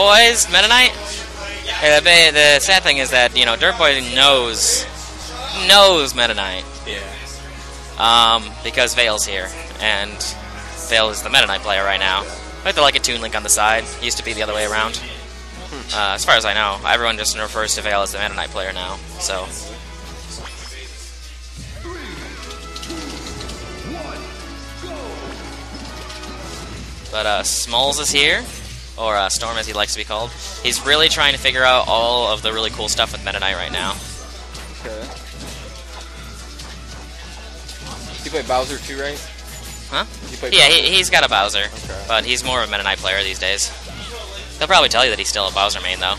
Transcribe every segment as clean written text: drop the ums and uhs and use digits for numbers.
Dirtboy's Meta Knight. The sad thing is that, you know, Dirtboy knows Meta Knight. Yeah. Because Vale's here, and Vale is the Meta Knight player right now. With like a Toon Link on the side. Used to be the other way around. As far as I know, everyone just refers to Vale as the Meta Knight player now. So. But Smalls is here, or Storm as he likes to be called. He's really trying to figure out all of the really cool stuff with Meta Knight right now. Okay. Does he play Bowser too, right? Huh? Yeah, he's got a Bowser, okay. But he's more of a Meta Knight player these days. He'll probably tell you that he's still a Bowser main, though.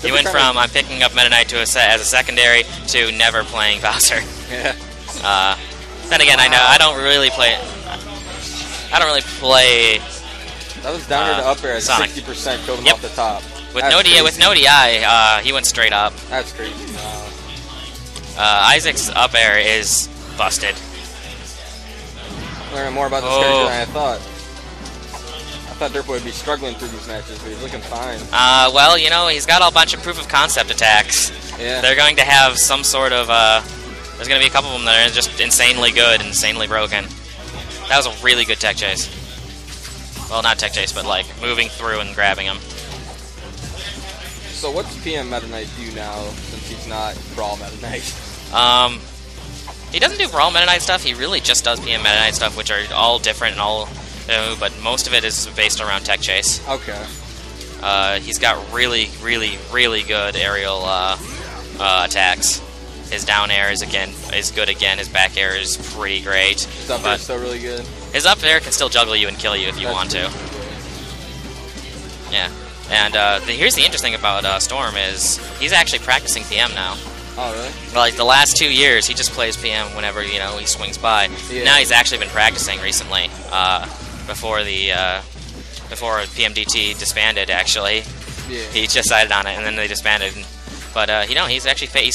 He went from I'm picking up Meta Knight as a secondary to never playing Bowser. Yeah. Then again, I don't really play. That was down to the up air at Sonic. 60%, killed him off the top. With no DI, he went straight up. That's crazy. Isaac's up air is busted. Learning more about this character than I thought. I thought Dirtboy would be struggling through these matches, but he's looking fine. Well, you know, he's got a bunch of proof of concept attacks. Yeah. They're going to have some sort of, there's going to be a couple of them that are just insanely good, insanely broken. That was a really good tech chase. Well, not tech chase, but like moving through and grabbing him. So what's PM Meta Knight do now, since he's not Brawl Meta Knight? He doesn't do Brawl Meta Knight stuff, he really just does PM Meta Knight stuff, which are all different and all new, but most of it is based around tech chase. Okay. He's got really, really, really good aerial attacks. His down air is good again. His back air is pretty great. His up air is still really good. His up air can still juggle you and kill you if you want to. Yeah. And here's the interesting about Storm is he's actually practicing PM now. Oh, really? Well, like the last 2 years, he just plays PM whenever he swings by. Yeah. Now he's actually been practicing recently before PMDT disbanded. Actually, yeah. He decided on it, and then they disbanded. But he's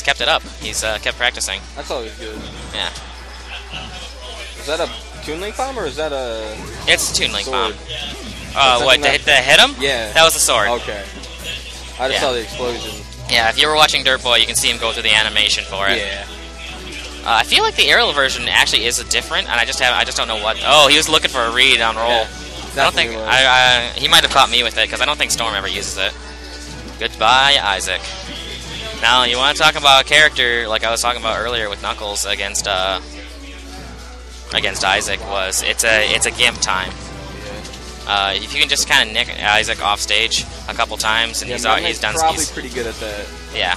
kept it up. He's kept practicing. That's always good. Yeah. Is that a Toon Link bomb or is that a? It's a Toon Link bomb. What to hit him? Yeah. That was the sword. Okay. I just saw the explosion. Yeah. If you were watching Dirtboy, you can see him go through the animation for it. Yeah. I feel like the aerial version actually is different, and I just don't know what. Oh, he was looking for a read on roll. Yeah, I don't think he might have caught me with it because I don't think Storm ever uses it. Goodbye, Isaac. Now you want to talk about a character like I was talking about earlier with Knuckles against Isaac was it's a gimp time. If you can just kind of nick Isaac off stage a couple times and he's done. Probably pretty good at that. Yeah.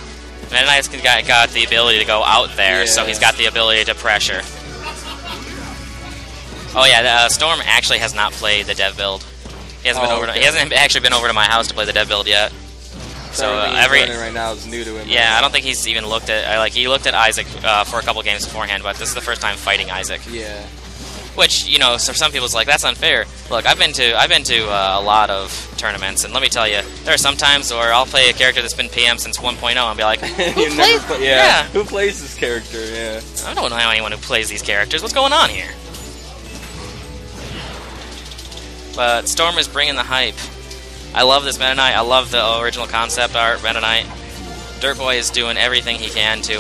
Meta Knight's got the ability to go out there, so he's got the ability to pressure. Oh yeah, Storm actually has not played the dev build. He hasn't actually been over to my house to play the dev build yet. So everything right now is new to him. Yeah, I don't think he's even looked at he looked at Isaac for a couple games beforehand, but this is the first time fighting Isaac. Yeah. Which, so some people's like, that's unfair. Look, I've been to a lot of tournaments, and let me tell you, there are some times where I'll play a character that's been PM since 1.0 and be like, who plays this character? Yeah. I don't know anyone who plays these characters. What's going on here? But Storm is bringing the hype. I love this Meta Knight. I love the original concept art Meta Knight. Dirtboy is doing everything he can to,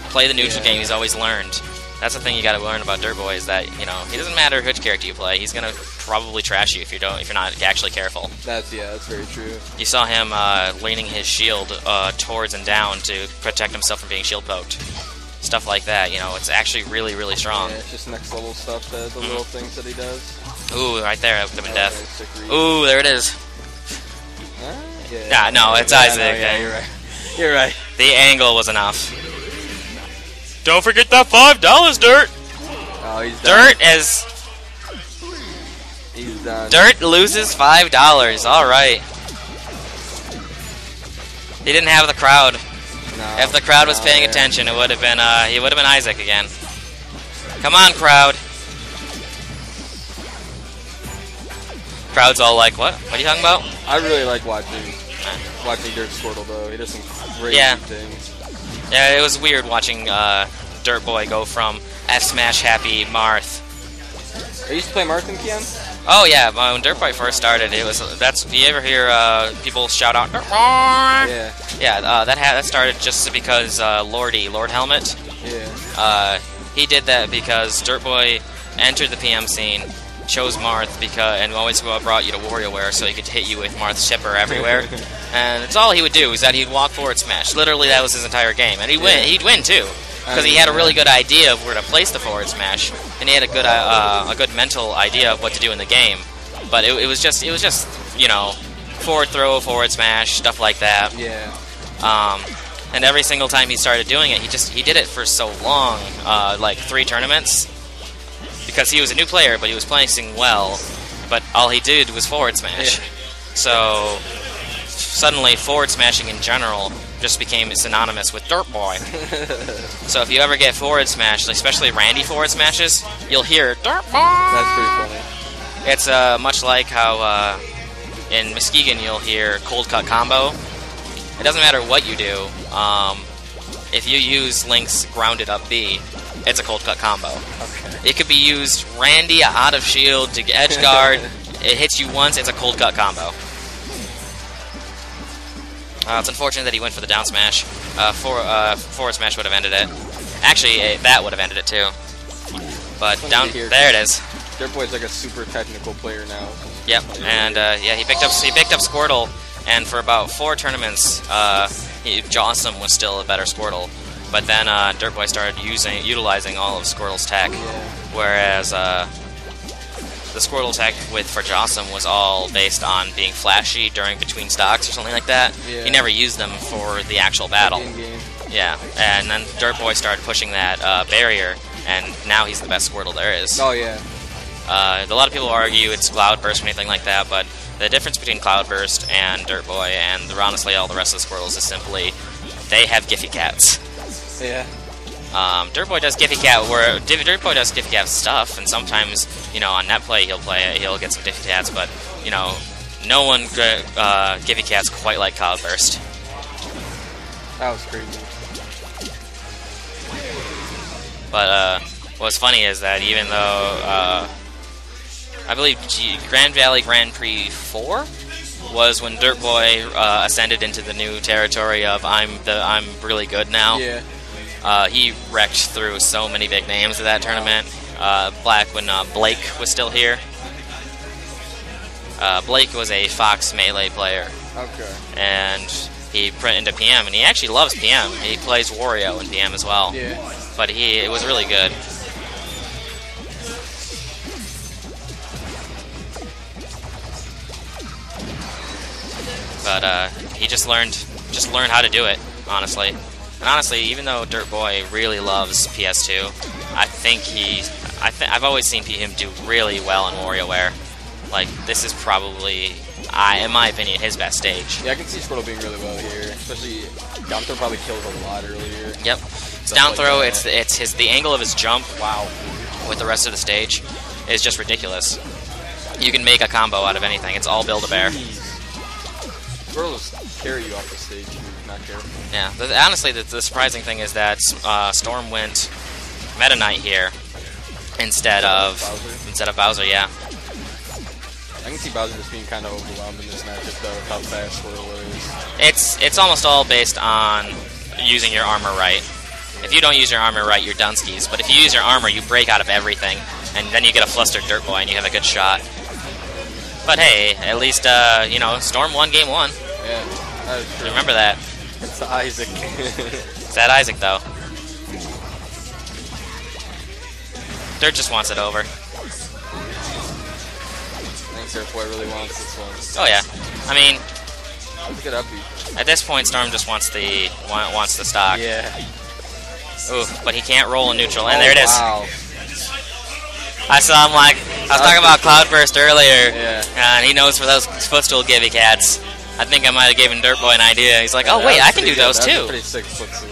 play the neutral game he's always learned. That's the thing you got to learn about Dirtboy is that he doesn't matter which character you play. He's gonna probably trash you if you're not actually careful. That's very true. You saw him leaning his shield towards and down to protect himself from being shield poked. Stuff like that. It's actually really, really strong. Yeah, it's just next level stuff. The little things that he does. Ooh, right there, that would have been death. Ooh, there it is. No, it's Isaac. You're right. You're right. The angle was enough. Don't forget that $5, Dirt. Oh, he's done. He's done. Dirt loses $5. All right. He didn't have the crowd. No, if the crowd was paying attention, it would have been he would have been Isaac again. Come on, crowd. Crowd's all like, what? What are you talking about? I really like watching Dirt Squirtle though. He does some great things. Yeah, it was weird watching Dirtboy go from F Smash Happy Marth. I used to play Marth in PM. Oh yeah, when Dirtboy first started, it was do you ever hear people shout out Dirtboy? Yeah. Yeah, that started just because Lord Helmet. Yeah. He did that because Dirtboy entered the PM scene, chose Marth and always brought you to WarioWare so he could hit you with Marth's shipper everywhere. And it's all he would do is that he'd walk forward smash. Literally, that was his entire game, and he'd win too. Because he had a really good idea of where to place the forward smash, and he had a good mental idea of what to do in the game. But it was just forward throw, forward smash, stuff like that. Yeah. And every single time he started doing it, he did it for so long, like 3 tournaments, because he was a new player, but he was playing well. But all he did was forward smash. Yeah. So suddenly, forward smashing in general just became synonymous with Dirtboy. So if you ever get forward smashed, especially Randy forward smashes, you'll hear Dirtboy. That's pretty funny. It's much like how in Muskegon you'll hear cold cut combo. It doesn't matter what you do. If you use Link's grounded up B, it's a cold cut combo. Okay. It could be used Randy out of shield to edge guard. It hits you once, it's a cold cut combo. It's unfortunate that he went for the down smash. Forward smash would have ended it. Actually, that would have ended it too. But there it is. Dirtboy's like a super technical player now. Yep, and yeah, he picked up Squirtle, and for about 4 tournaments, Jawsome was still a better Squirtle. But then Dirtboy started utilizing all of Squirtle's tech, whereas the Squirtle tech for Jawsome was all based on being flashy between stocks or something like that. Yeah. He never used them for the actual battle. Yeah, and then Dirtboy started pushing that barrier, and now he's the best Squirtle there is. Oh yeah. A lot of people argue it's Cloudburst or anything like that, but the difference between Cloudburst and Dirtboy and honestly all the rest of the Squirtles is simply they have Giphy Cats. Yeah. Dirtboy does Giphy Cat stuff, and sometimes, on net play he'll get some Giphy Cats, but, no one Giphy Cats quite like Cloudburst. That was crazy. But, what's funny is that even though, I believe Grand Valley Grand Prix 4 was when Dirtboy ascended into the new territory of I'm really good now. Yeah. He wrecked through so many big names of that tournament. When Blake was still here. Blake was a Fox Melee player. Okay. And he went into PM, and he actually loves PM. He plays Wario in PM as well. Yeah. But it was really good. But he just learned how to do it, honestly. And honestly, even though Dirtboy really loves PS2, I've always seen him do really well in WarioWare. Like, this is probably, in my opinion, his best stage. Yeah, I can see Squirtle being really well here, especially down throw probably kills a lot earlier. Yep. It's down throw. It's the angle of his jump. Wow. With the rest of the stage is just ridiculous. You can make a combo out of anything. It's all Build-A-Bear. Squirtle will carry you off the stage if you're not careful. Yeah. Honestly, the surprising thing is that Storm went Meta Knight here instead of Bowser. Yeah. I can see Bowser just being kind of overwhelmed in this matchup, though, with how fast Squirtle is. It's almost all based on using your armor right. If you don't use your armor right, you're dunskies. But if you use your armor, you break out of everything, and then you get a flustered Dirtboy, and you have a good shot. But hey, at least, Storm won game 1. Yeah, that is true. Remember that. It's the Isaac. It's that Isaac, though. Dirt just wants it over. I think Dirtboy really wants this one. Oh, yeah. I mean, look at upbeat. At this point, Storm just wants the stock. Yeah. Ooh, but he can't roll in neutral, and there it is. Wow. I was talking about Cloudburst earlier, yeah. And he knows for those footstool Giphy Cats. I think I might have given Dirtboy an idea. He's like, oh wait, I can do those too. Pretty sick footstool.